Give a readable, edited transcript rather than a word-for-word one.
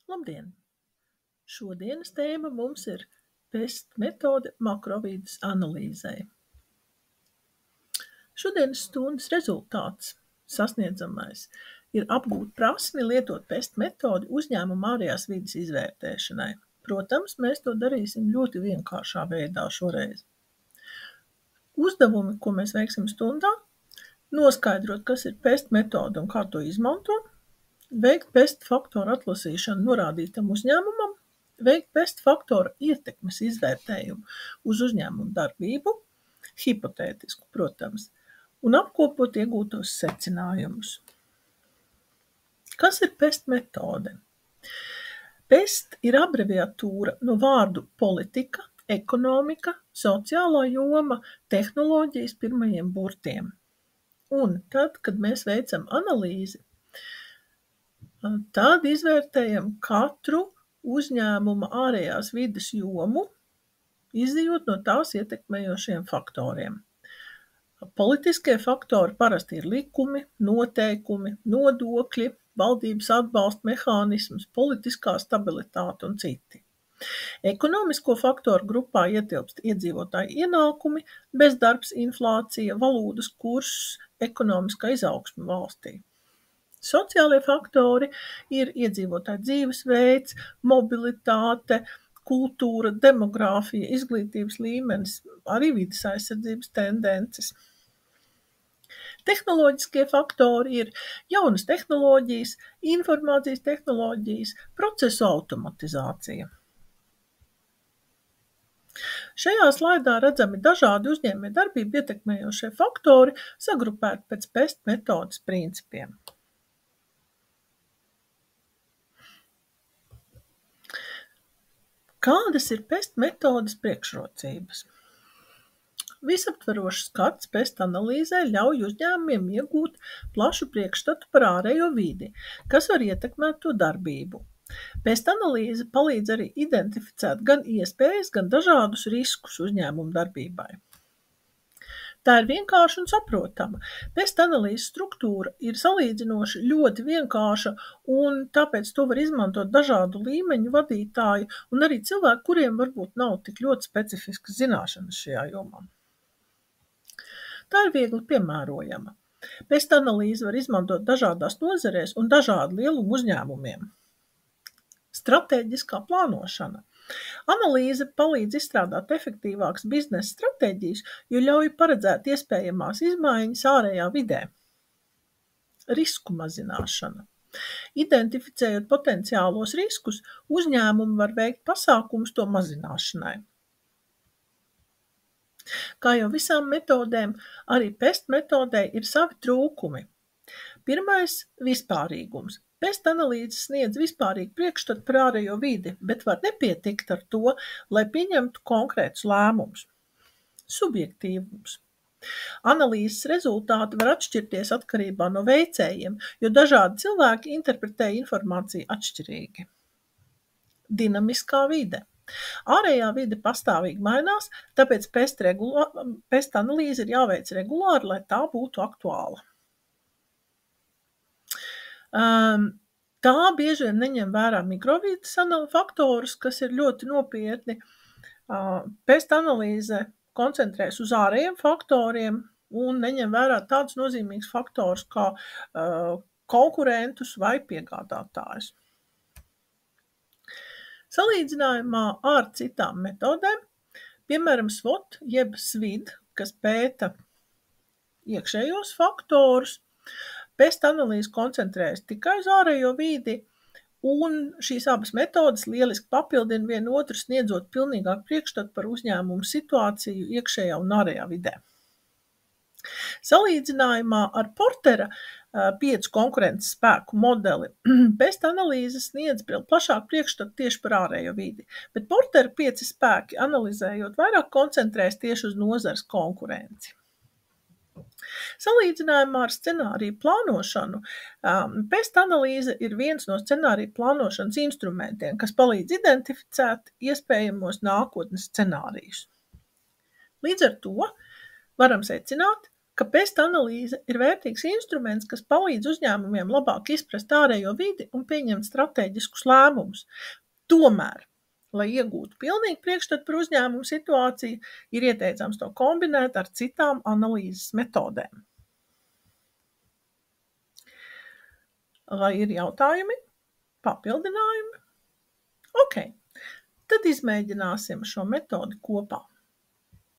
Labdien! Šodienas tēma mums ir PEST metode makrovides analīzei. Šodienas stundas rezultāts sasniedzamais ir apgūt prasmi lietot PEST metodi uzņēmuma ārējās vides izvērtēšanai. Protams, mēs to darīsim ļoti vienkāršā veidā šoreiz. Uzdevumi, ko mēs veiksim stundā, noskaidrot, kas ir PEST metode un kā to izmantot, veikt PEST faktoru atlasīšanu norādītam uzņēmumam, veikt PEST faktoru ietekmes izvērtējumu uz uzņēmumu darbību, hipotētisku, protams, un apkopot iegūtos secinājumus. Kas ir PEST metode? PEST ir abreviatūra no vārdu politika, ekonomika, sociālā joma, tehnoloģijas pirmajiem burtiem. Un tad, kad mēs veicam analīzi, tad izvērtējam katru uzņēmuma ārējās vides jomu, izejot no tās ietekmējošiem faktoriem. Politiskie faktori parasti ir likumi, noteikumi, nodokļi, valdības atbalsta mehānisms, politiskā stabilitāte un citi. Ekonomisko faktoru grupā ietilpst iedzīvotāju ienākumi, bezdarbs, inflācija, valūtas kurss, ekonomiskā izaugsme valstī. Sociālie faktori ir iedzīvotāju dzīvesveids, mobilitāte, kultūra, demogrāfija, izglītības līmenis, arī vides aizsardzības tendences. Tehnoloģiskie faktori ir jaunas tehnoloģijas, informācijas tehnoloģijas, procesu automatizācija. Šajā slaidā redzami dažādi uzņēmējdarbību ietekmējošie faktori sagrupēti pēc PEST metodes principiem. Kādas ir PEST metodes priekšrocības? Visaptverošs skats PEST analīzē ļauj uzņēmumiem iegūt plašu priekšstatu par ārējo vidi, kas var ietekmēt to darbību. PEST analīze palīdz arī identificēt gan iespējas, gan dažādus riskus uzņēmumu darbībai. Tā ir vienkārša un saprotama. PEST analīzes struktūra ir salīdzinoši ļoti vienkārša, un tāpēc to var izmantot dažādu līmeņu vadītāji un arī cilvēki, kuriem varbūt nav tik ļoti specifiskas zināšanas šajā jomā. Tā ir viegli piemērojama. PEST analīze var izmantot dažādās nozarēs un dažādu lielumu uzņēmumiem. Stratēģiskā plānošana. Analīze palīdz izstrādāt efektīvākas biznesa stratēģijas, jo ļauj paredzēt iespējamās izmaiņas ārējā vidē. Risku mazināšana. Identificējot potenciālos riskus, uzņēmumi var veikt pasākumus to mazināšanai. Kā jau visām metodēm, arī PEST metodei ir savi trūkumi. Pirmais – vispārīgums. PEST analīze sniedz vispārīgu priekšstatu par ārējo vidi, bet var nepietikt ar to, lai pieņemtu konkrētus lēmumus. Subjektīvums. Analīzes rezultāti var atšķirties atkarībā no veicējiem, jo dažādi cilvēki interpretē informāciju atšķirīgi. Dinamiskā vide. Ārējā vide pastāvīgi mainās, tāpēc PEST analīze ir jāveic regulāri, lai tā būtu aktuāla. Tā bieži vien neņem vērā mikrovides faktorus, kas ir ļoti nopietni. PEST analīze koncentrēs uz ārējiem faktoriem un neņem vērā tādus nozīmīgus faktorus kā konkurentus vai piegādātājus. Salīdzinājumā ar citām metodēm, piemēram SWOT jeb SWID, kas pēta iekšējos faktorus, PEST analīze koncentrējas tikai uz ārējo vidi, un šīs abas metodes lieliski papildina vienu otru, sniedzot pilnīgāku priekšstatu par uzņēmumu situāciju iekšējā un ārējā vidē. Salīdzinājumā ar Portera 5 konkurences spēku modeli PEST analīze sniedz plašāku priekšstatu tieši par ārējo vidi, bet Portera 5 spēki analizējot vairāk koncentrējas tieši uz nozares konkurenci. Salīdzinājumā ar scenāriju plānošanu, PEST analīze ir viens no scenāriju plānošanas instrumentiem, kas palīdz identificēt iespējamos nākotnes scenārijus. Līdz ar to varam secināt, ka PEST analīze ir vērtīgs instruments, kas palīdz uzņēmumiem labāk izprast ārējo vidi un pieņemt stratēģiskus lēmumus. Tomēr, lai iegūtu pilnīgu priekšstatu par uzņēmumu situāciju, ir ieteicams to kombinēt ar citām analīzes metodēm. Vai ir jautājumi? Papildinājumi? Ok, tad izmēģināsim šo metodi kopā.